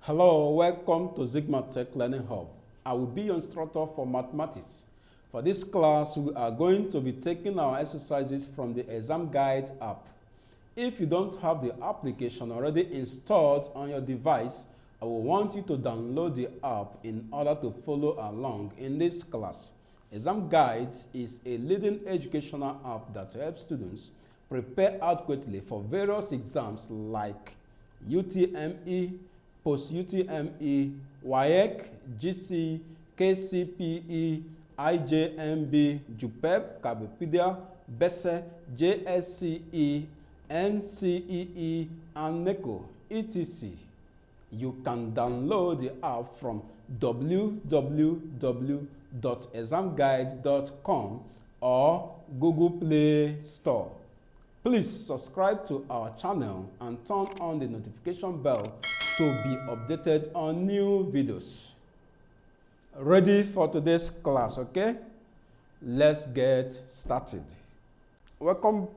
Hello, welcome to Zigmatech Learning Hub. I will be your instructor for mathematics. For this class, we are going to be taking our exercises from the Examguide app. If you don't have the application already installed on your device, I will want you to download the app in order to follow along in this class. Examguide is a leading educational app that helps students prepare adequately for various exams like UTME, post-UTME, WEAC, GC, KCPE, IJMB, JUPEB, KCPE, BESE, SSCE, NCEE, and NECO, etc. You can download the app from www.examguide.com or Google Play Store. Please subscribe to our channel and turn on the notification bell to be updated on new videos. Ready for today's class, okay? Let's get started. Welcome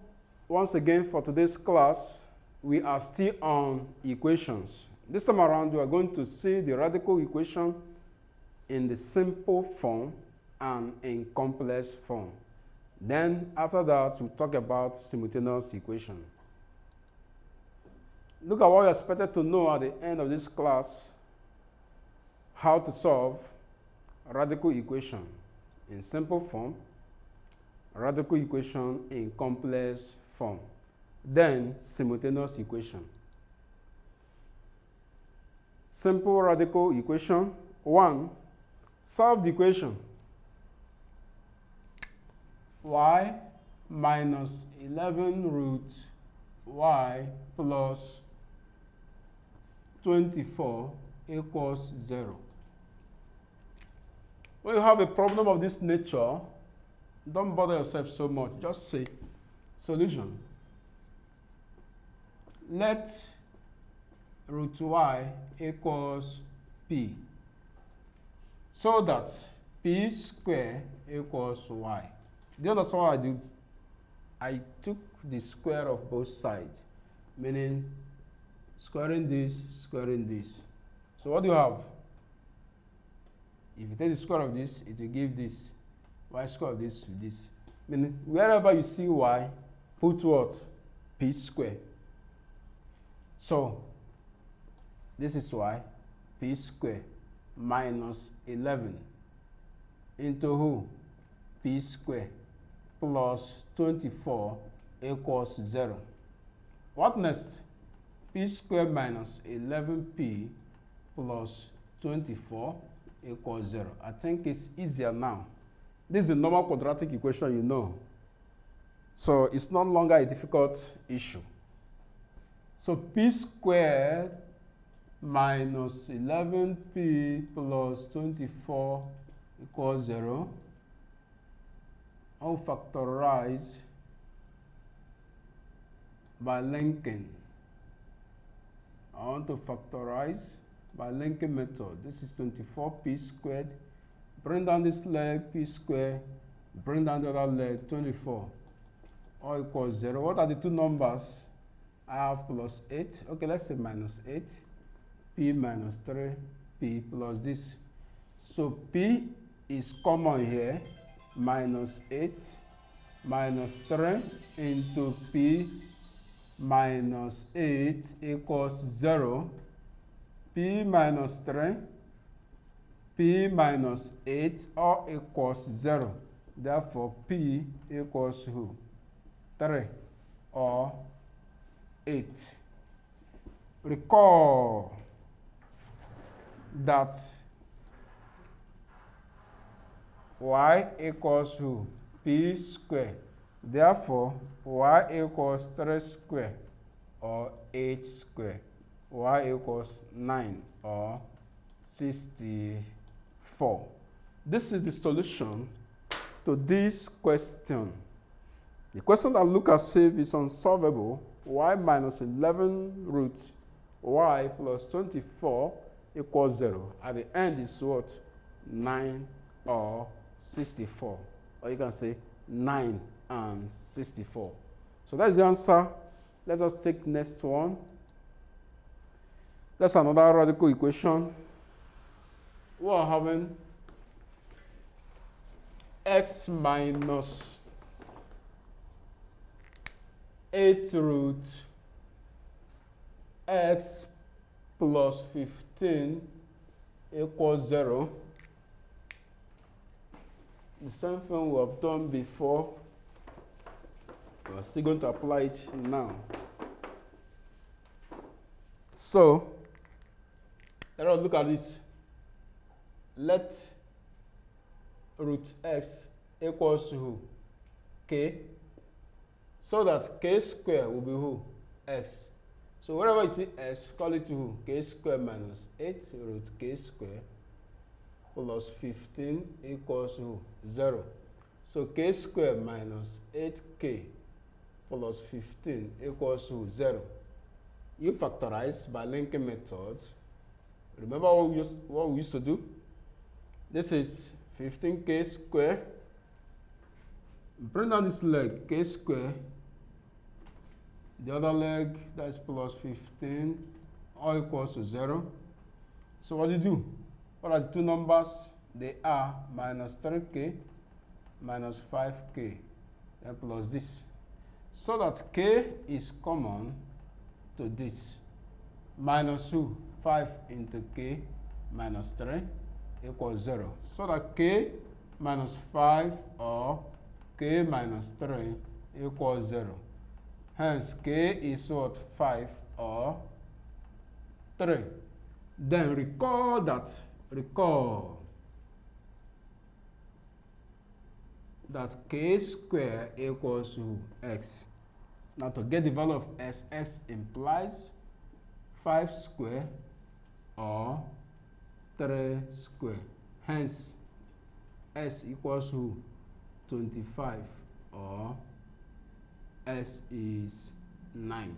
once again for today's class. We are still on equations. This time around, we are going to see the radical equation in the simple form and in complex form. Then, after that, we'll talk about simultaneous equation. Look at what you're expected to know at the end of this class: how to solve a radical equation in simple form, radical equation in complex form, then simultaneous equation. Simple radical equation. 1. Solve the equation y minus 11 root y plus 24 equals 0. When you have a problem of this nature, don't bother yourself so much. Just say solution. Let root y equals p, so that p square equals y. Do you understand what I did? I took the square of both sides, meaning squaring this, squaring this. So what do you have? If you take the square of this, it will give this. Y square of this to this. Meaning, wherever you see y, put what? P square. So, this is y, p square minus 11 into who? P square plus 24 equals 0. What next? P square minus 11p plus 24 equals 0. I think it's easier now. This is the normal quadratic equation, you know. So it's no longer a difficult issue. So p squared minus 11p plus 24 equals 0. All factorized by linking. I want to factorize by linking method. This is 24p squared. Bring down this leg, p squared. Bring down the other leg, 24. All equals 0. What are the two numbers? I have plus 8. Okay, let's say minus 8. P minus 3, p plus this. So p is common here. Minus 8 minus 3 into p minus 8 equals 0. P minus 3, p minus 8 all equals 0. Therefore, p equals who? 3 or 8. Recall that y equals who? P square. Therefore, y equals 3 square or 8 square. Y equals 9 or 64. This is the solution to this question. The question that looks as if it's unsolvable. Y minus 11 root y plus 24 equals 0. At the end is what? 9 or 64. Or you can say 9 and 64. So that's the answer. Let us take next one. That's another radical equation. We are having x minus 8 root x plus 15 equals 0. The same thing we have done before. We're still going to apply it now. So, let us look at this. Let root x equals to who? K. So that k square will be who? X. So wherever you see x, call it who? K square minus 8 root k square plus 15 equals who? 0. So k square minus 8k plus 15 equals who? 0. You factorize by linking method. Remember what we used to do? This is 15k square. Bring down this leg, k square. The other leg, that's plus 15, all equals to 0. So what do you do? What are the two numbers? They are minus 3k minus 5k, and plus this. So that k is common to this. Minus who? 5 into k minus 3 equals 0. So that k minus 5 or k minus 3 equals 0. Hence, k is what? 5 or 3. Then recall that k square equals to x. Now to get the value of s, x implies 5 square or 3 square. Hence, s equals to 25 or s is 9.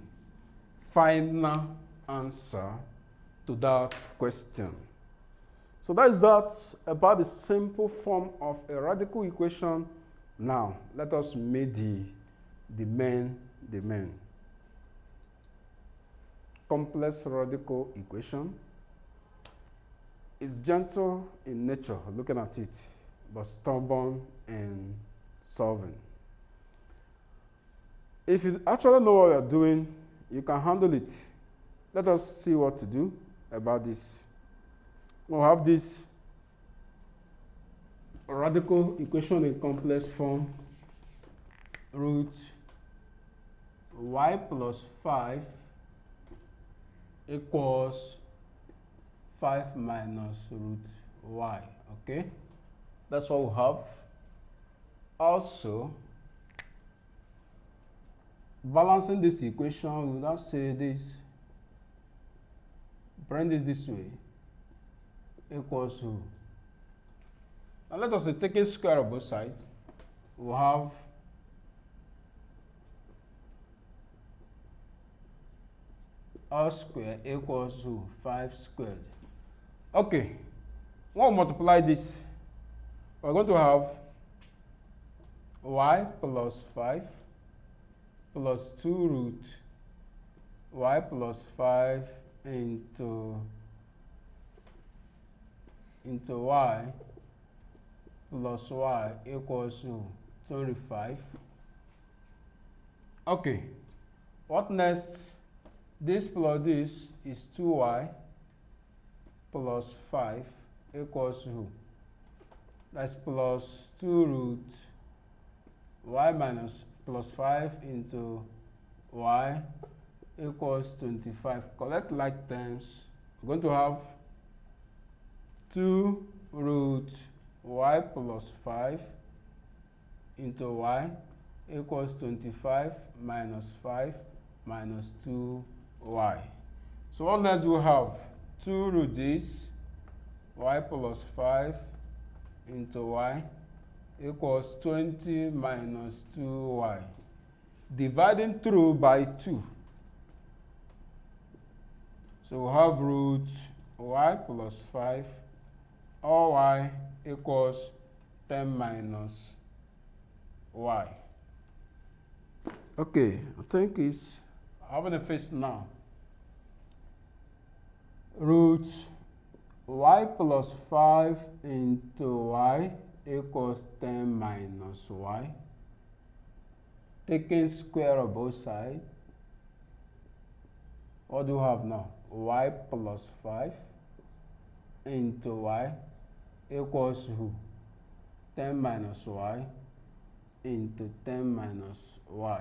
Final answer to that question. So that is that about the simple form of a radical equation. Now, let us make the main. Complex radical equation is gentle in nature, looking at it, but stubborn in solving. If you actually know what you're doing, you can handle it. Let us see what to do about this. We'll have this radical equation in complex form. Root y plus 5 equals 5 minus root y. Okay? That's what we have. Also, balancing this equation, we will now say this, bring this way, equals to, now let us say taking square of both sides, we'll have r squared equals to 5 squared. Okay, when we multiply this, we're going to have y plus 5 plus 2 root y plus 5 into y plus y equals to 25. Okay, what next? This plus this is 2y plus 5 equals to, that's plus 2 root y minus plus 5 into y equals 25. Collect like terms. We're going to have 2 root y plus 5 into y equals 25 minus 5 minus 2y. So what next we have? 2 root this y plus 5 into y equals 20 minus 2y. Dividing through by 2. So we have root y plus 5 or y equals 10 minus y. Okay, I think it's having a face now. root y plus 5 into y equals 10 minus y. Taking square of both sides, what do we have now? Y plus 5 into y equals who? 10 minus y into 10 minus y,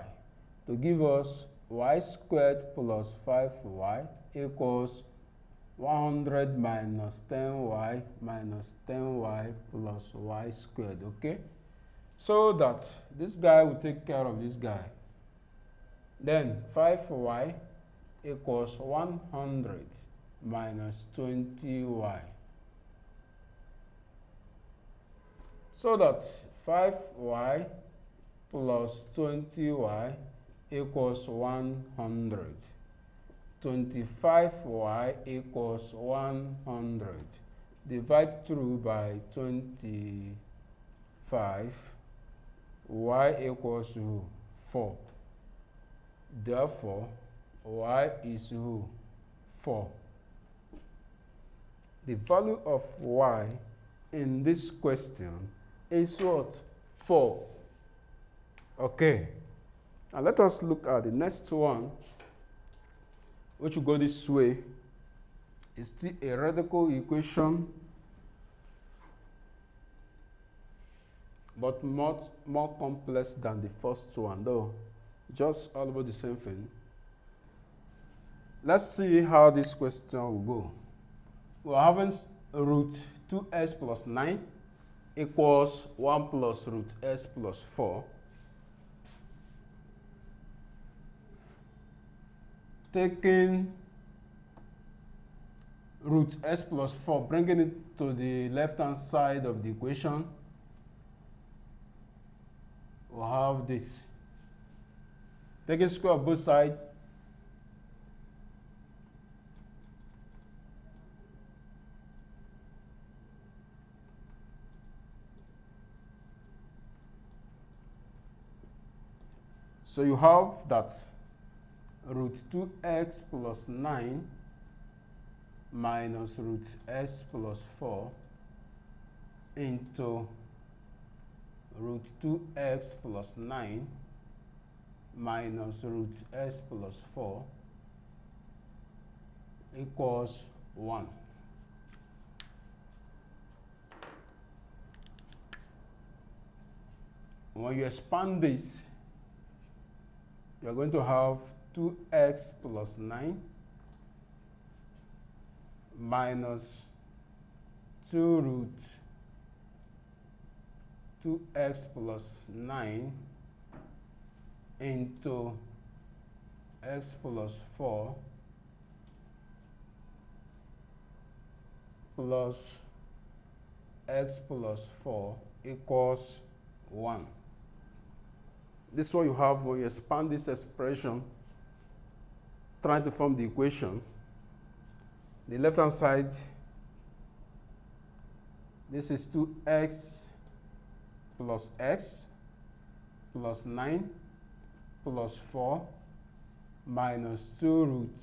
to give us y squared plus 5y equals 100 minus 10y minus 10y plus y squared, okay? So that this guy will take care of this guy. Then 5y equals 100 minus 20y. So that 5y plus 20y equals 100. 25y equals 100. Divide through by 25. Y equals who? 4. Therefore, y is who? 4. The value of y in this question is what? 4. Okay. Now let us look at the next one, which will go this way. It's still a radical equation, but much more complex than the first one, though. Just all about the same thing. Let's see how this question will go. We're having root 2s plus 9 equals 1 plus root s plus 4. Taking root s plus 4, bringing it to the left-hand side of the equation, we'll have this. Taking square of both sides, so you have that root 2x plus 9 minus root s plus 4 into root 2x plus 9 minus root s plus 4 equals 1. When you expand this, you're going to have 2x plus 9 minus 2 root 2x plus 9 into x plus 4 plus x plus 4 equals 1. This is what you have when you expand this expression, trying to form the equation. The left-hand side, this is 2x plus x plus 9 plus 4 minus 2 root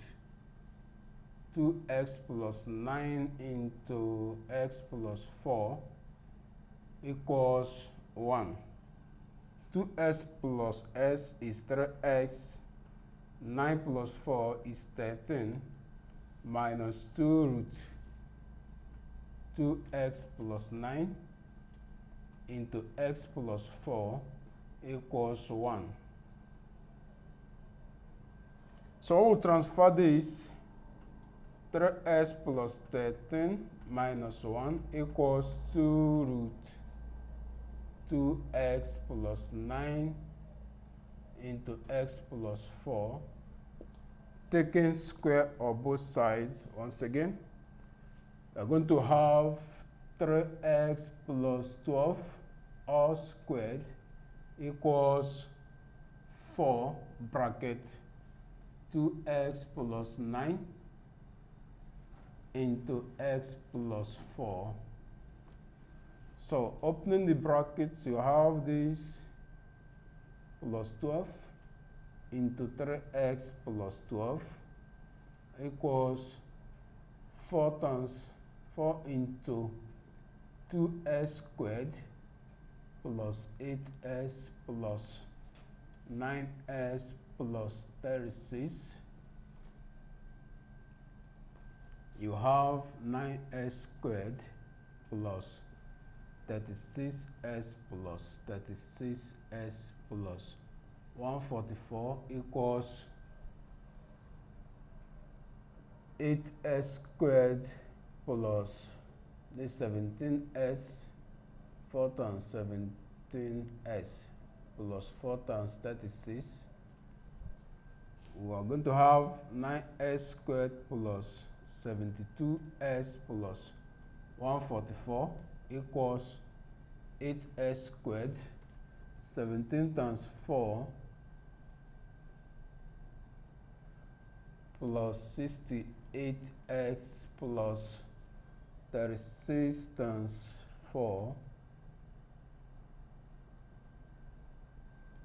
2x plus 9 into x plus 4 equals 1. 2s plus s is 3x, 9 plus 4 is 13, minus 2 root 2x plus 9 into x plus 4 equals 1. So we'll transfer this, 3s plus 13 minus 1 equals 2 root 2x plus 9 into x plus 4. Taking square of both sides once again, we're going to have 3x plus 12 all squared equals 4 bracket 2x plus 9 into x plus 4. So opening the brackets, you have this plus 12 into 3x plus 12 equals 4 times 4 into 2s squared plus 8s plus 9s plus 36. You have 9s squared plus 36s plus 36s plus 144 equals 8s squared plus the 17s, 4 times 17s plus 4 times 36. We are going to have 9s squared plus 72s plus 144 equals 8s squared. 17 times 4 plus 68x plus 36 times 4,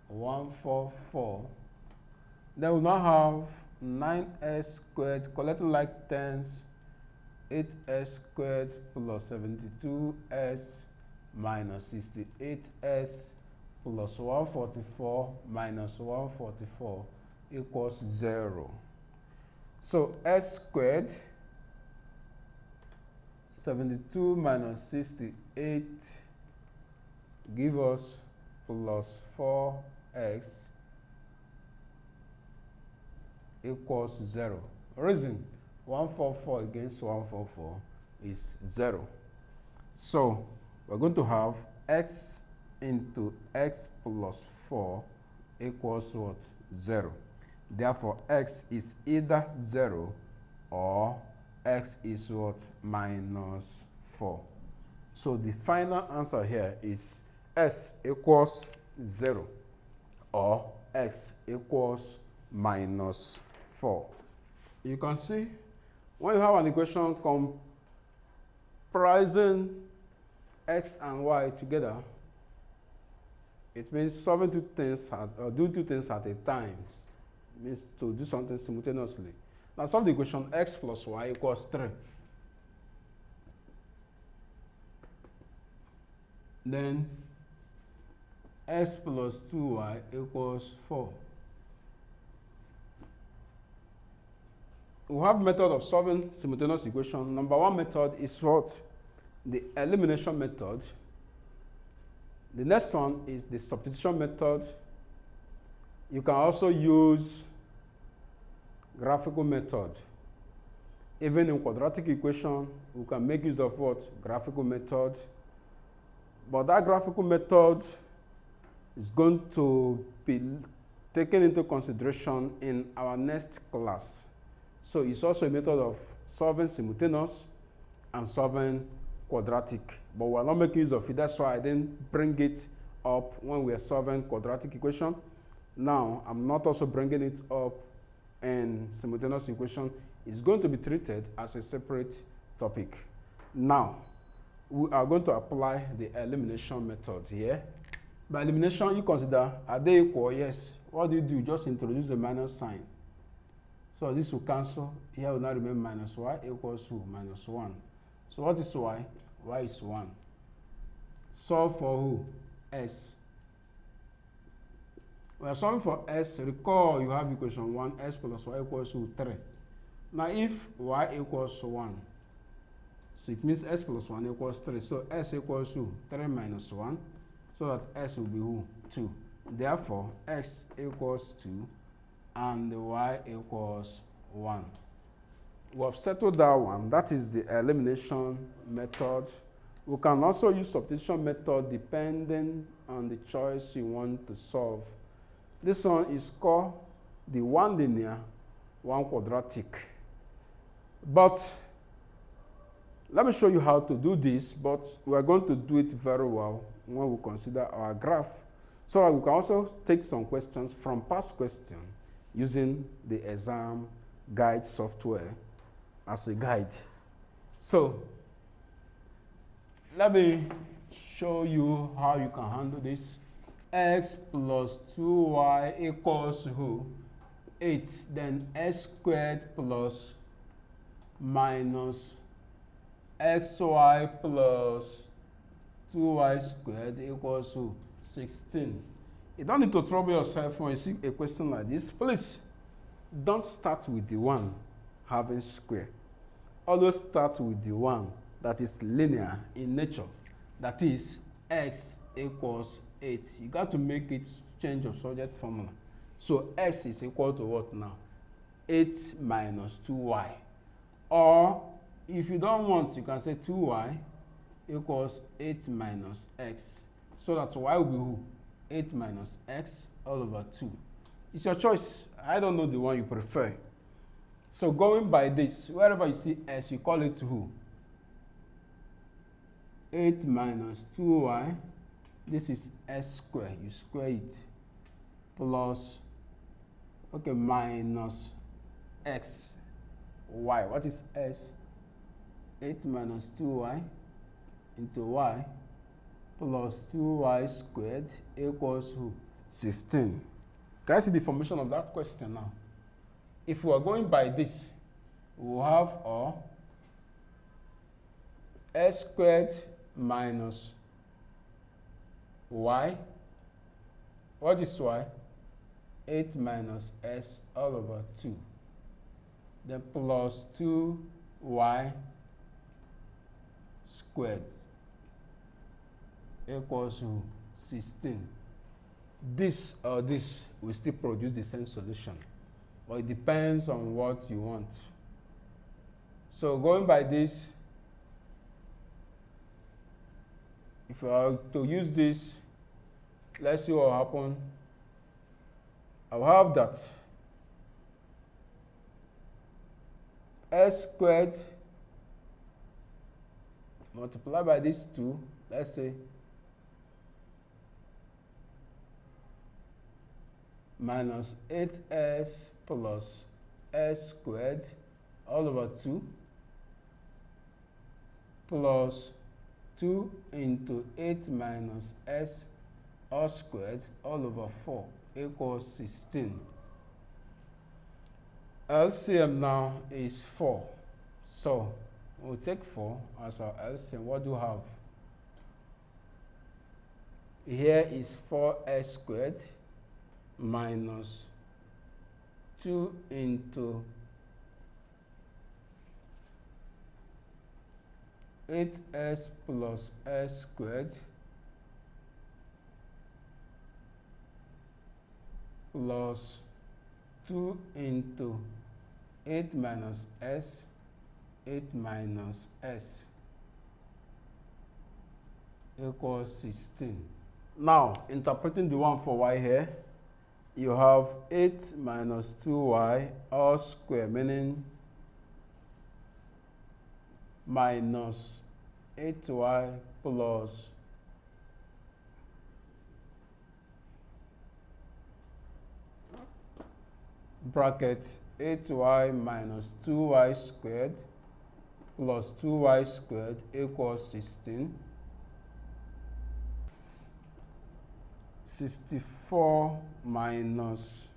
144. Then we now have 9s squared, collecting like tens, 8s squared plus 72s minus 68s plus 144 minus 144 equals 0. So s squared, 72 minus 68 give us plus 4x equals 0. Reason 144 against 144 is 0. So we're going to have x into x plus 4 equals what? 0. Therefore, x is either 0 or x is what? Minus 4. So the final answer here is s equals 0 or x equals minus 4. You can see when you have an equation comprising x and y together, it means solving two things or doing two things at a time. It means to do something simultaneously. Now solve the equation x plus y equals 3. Then x plus 2y equals 4. We have method of solving simultaneous equation. Number one method is what? The elimination method. The next one is the substitution method. You can also use graphical method. Even in quadratic equation, we can make use of what? Graphical method. But that graphical method is going to be taken into consideration in our next class. So it's also a method of solving simultaneous and solving quadratic. But we're not making use of it. That's why I didn't bring it up when we are solving quadratic equation. Now, I'm not also bringing it up in simultaneous equation. It's going to be treated as a separate topic. Now, we are going to apply the elimination method here. By elimination, you consider, are they equal? Yes. What do? Just introduce a minus sign. So this will cancel. Here will now remain minus y equals to minus 1. So what is y? Y is 1. Solve for who? S. We are solving for s. Recall you have equation 1, s plus y equals to 3. Now if y equals 1, so it means s plus 1 equals 3. So s equals to 3 minus 1, so that s will be who? 2. Therefore, x equals 2 and the y equals 1. We have settled that one. That is the elimination method. We can also use substitution method depending on the choice you want to solve. This one is called the one linear, one quadratic. But let me show you how to do this, but we are going to do it very well when we consider our graph. So that we can also take some questions from past questions using the Examguide software as a guide. So let me show you how you can handle this. X plus 2y equals who? 8. Then s squared plus minus xy plus 2y squared equals to 16. You don't need to trouble yourself when you see a question like this. Please don't start with the one having square. Always start with the one that is linear in nature. That is x equals 8. You got to make it change of subject formula. So x is equal to what now? 8 minus 2y. Or if you don't want, you can say 2y equals 8 minus x. So that y will be who? 8 minus x all over 2. It's your choice. I don't know the one you prefer. So going by this, wherever you see s, you call it who? 8 minus 2y. This is s squared. You square it. Plus, okay, minus x. Y. What is s? 8 minus 2y into y plus 2y squared equals who? 16. Can I see the formation of that question now? If we are going by this, we will have s squared minus y. What is y? 8 minus s all over 2. Then plus 2y squared equals to 16. This or this will still produce the same solution, but it depends on what you want. So going by this, if I are to use this, let's see what will happen. I'll have that s squared multiplied by this 2, let's say, minus 8s plus s squared all over 2 plus 2 into 8 minus s all squared all over 4 equals 16. LCM now is 4. So we'll take 4 as our LCM. What do we have? Here is 4s squared minus 2 into 8s plus s squared plus 2 into 8 minus s, 8 minus s equals 16. Now, interpreting the one for y here, you have 8 minus 2y all square, meaning minus 8y plus bracket 8y minus 2y squared plus 2y squared equals 16. 64 minus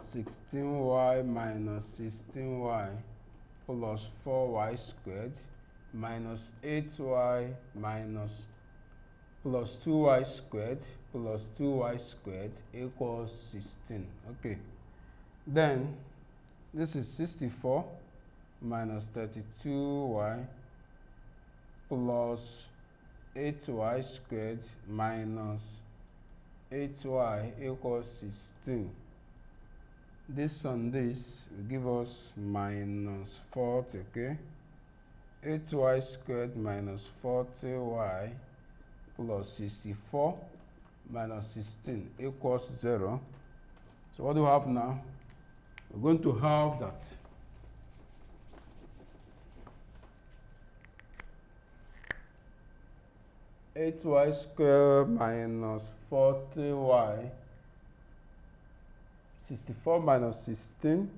16y minus 16y plus 4y squared minus 8y minus plus 2y squared plus 2y squared equals 16. Okay. Then this is 64 minus 32y plus 8y squared minus 8y equals 16. This on this will give us minus 40, okay? 8y squared minus 40y plus 64 minus 16 equals 0. So what do we have now? We're going to have that 8y squared minus 40y, 64 minus 16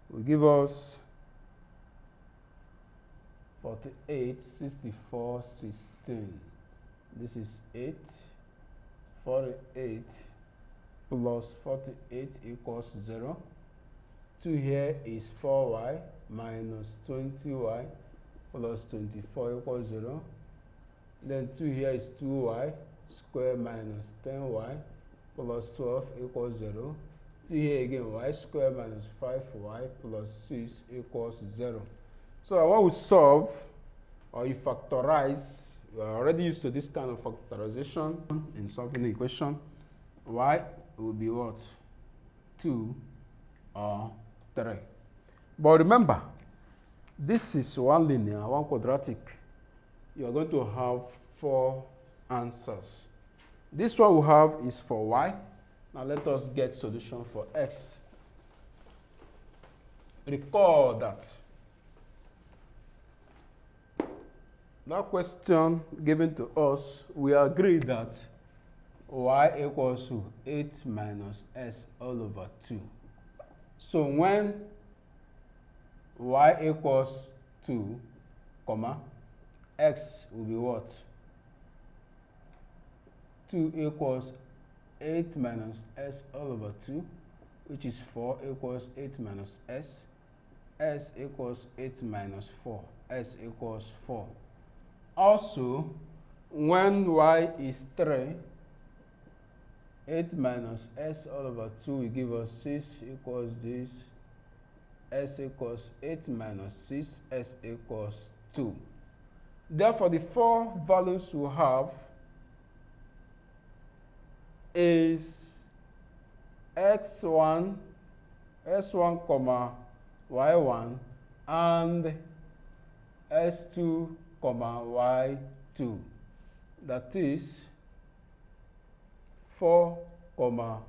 will give us 48, 64, 16. This is 8, 48 plus 48 equals 0. 2 here is 4y minus 20y plus 24 equals 0. Then 2 here is 2y squared minus 10y plus 12 equals 0. 2 here again, y squared minus 5y plus 6 equals 0. So when we solve or you factorize, we are already used to this kind of factorization in solving the equation. Y will be what? 2 or 3. But remember, this is one linear, one quadratic. You are going to have 4 answers. This one we have is for y. Now let us get solution for x. Recall that question given to us, we agree that y equals to 8 minus s all over 2. So when y equals 2, comma, x will be what? 2 equals 8 minus s all over 2, which is 4 equals 8 minus s. S equals 8 minus 4. S equals 4. Also, when y is 3, 8 minus s all over 2 will give us 6 equals this. S equals 8 minus 6. S equals 2. Therefore, the 4 values we have is x1, s1, comma, y1, and s2, comma, y2. That is 4, comma,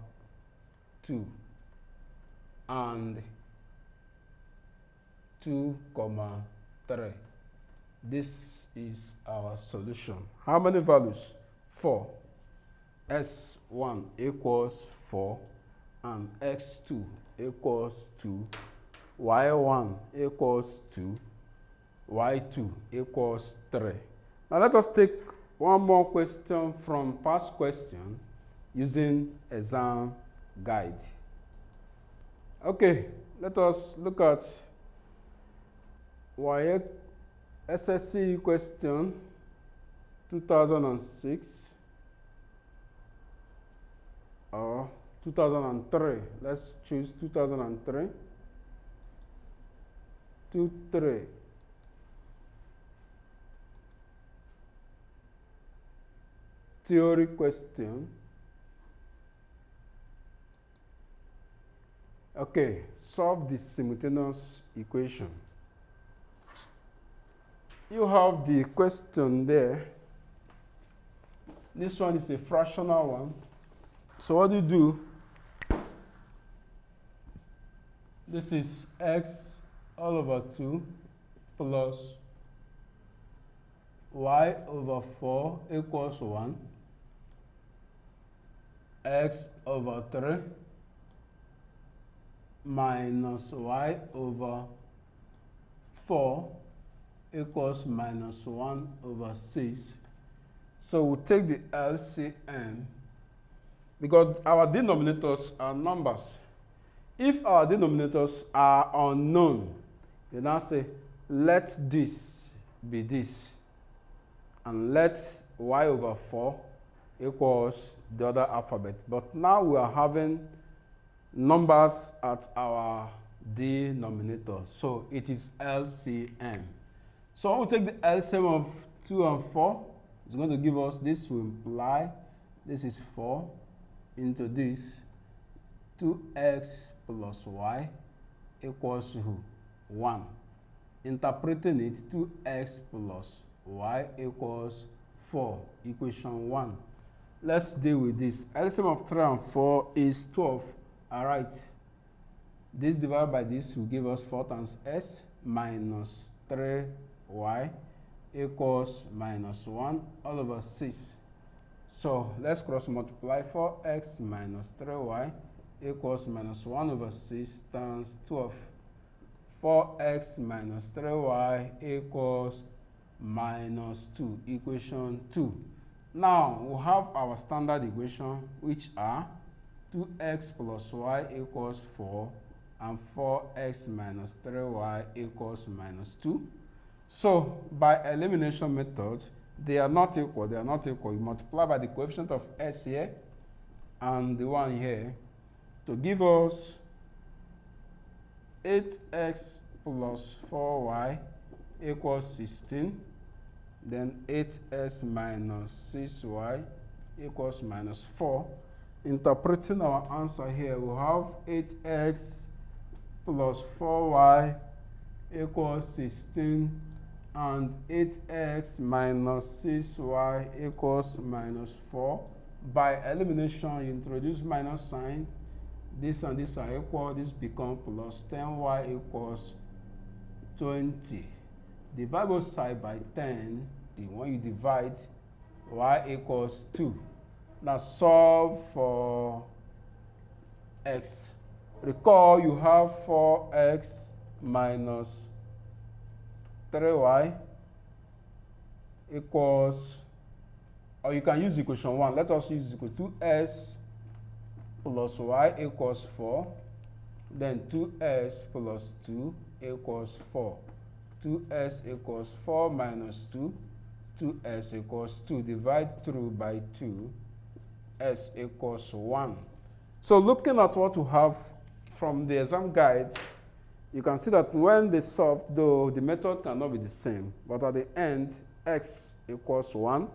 2 and 2, comma, 3. This is our solution. How many values? 4. S1 equals 4 and x2 equals 2. Y1 equals 2. Y2 equals 3. Now let us take one more question from past question using Examguide. Okay, let us look at WEAC SSCE question 2006 or 2003. Let's choose 2003. 2-3. Theory question. Okay, solve the simultaneous equation. You have the question there. This one is a fractional one. So what do you do? This is x all over 2 plus y over 4 equals 1. X over 3 minus y over 4 equals minus 1 over 6. So we'll take the LCM because our denominators are numbers. If our denominators are unknown, you now say, let this be this, and let y over 4 equals the other alphabet. But now we are having numbers at our denominator, so it is LCM. So when we take the LCM of 2 and 4, it's going to give us, this will imply, this is 4 into this, 2x plus y equals 1. Interpreting it, 2x plus y equals 4, equation 1. Let's deal with this. LCM of 3 and 4 is 12. All right. This divided by this will give us 4 times s minus 3y equals minus 1 all over 6. So let's cross multiply. 4x minus 3y equals minus 1 over 6 times 12. 4x minus 3y equals minus 2, equation 2. Now we have our standard equation, which are 2x plus y equals 4 and 4x minus 3y equals minus 2. So by elimination method, they are not equal. They are not equal. You multiply by the coefficient of s here and the one here to give us 8x plus 4y equals 16. Then 8s minus 6y equals minus 4. Interpreting our answer here, we have 8x plus 4y equals 16 and 8x minus 6y equals minus 4. By elimination, you introduce minus sign. This and this are equal. This becomes plus 10y equals 20. Divide both sides by 10. When you divide, y equals 2. Now solve for x. Recall you have 4x minus 3y equals, or you can use equation 1. Let us use equal 2s plus y equals 4. Then 2s plus 2 equals 4. 2s equals 4 minus 2. 2s equals 2. Divide through by 2. S equals 1. So looking at what we have from the exam guide, you can see that when they solved, though the method cannot be the same, but at the end, x equals 1,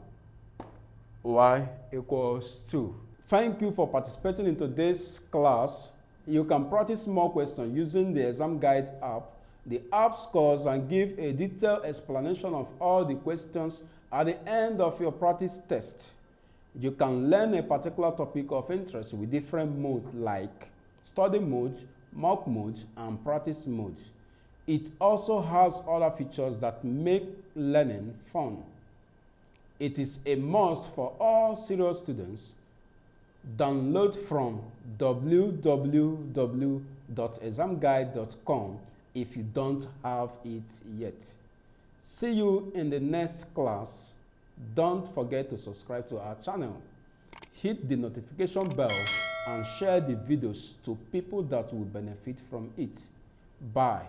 y equals 2. Thank you for participating in today's class. You can practice more questions using the exam guide app. The app scores and give a detailed explanation of all the questions at the end of your practice test. You can learn a particular topic of interest with different modes like study mode, mock mode, and practice mode. It also has other features that make learning fun. It is a must for all serious students. Download from www.examguide.com if you don't have it yet. See you in the next class. Don't forget to subscribe to our channel. Hit the notification bell and share the videos to people that will benefit from it. Bye.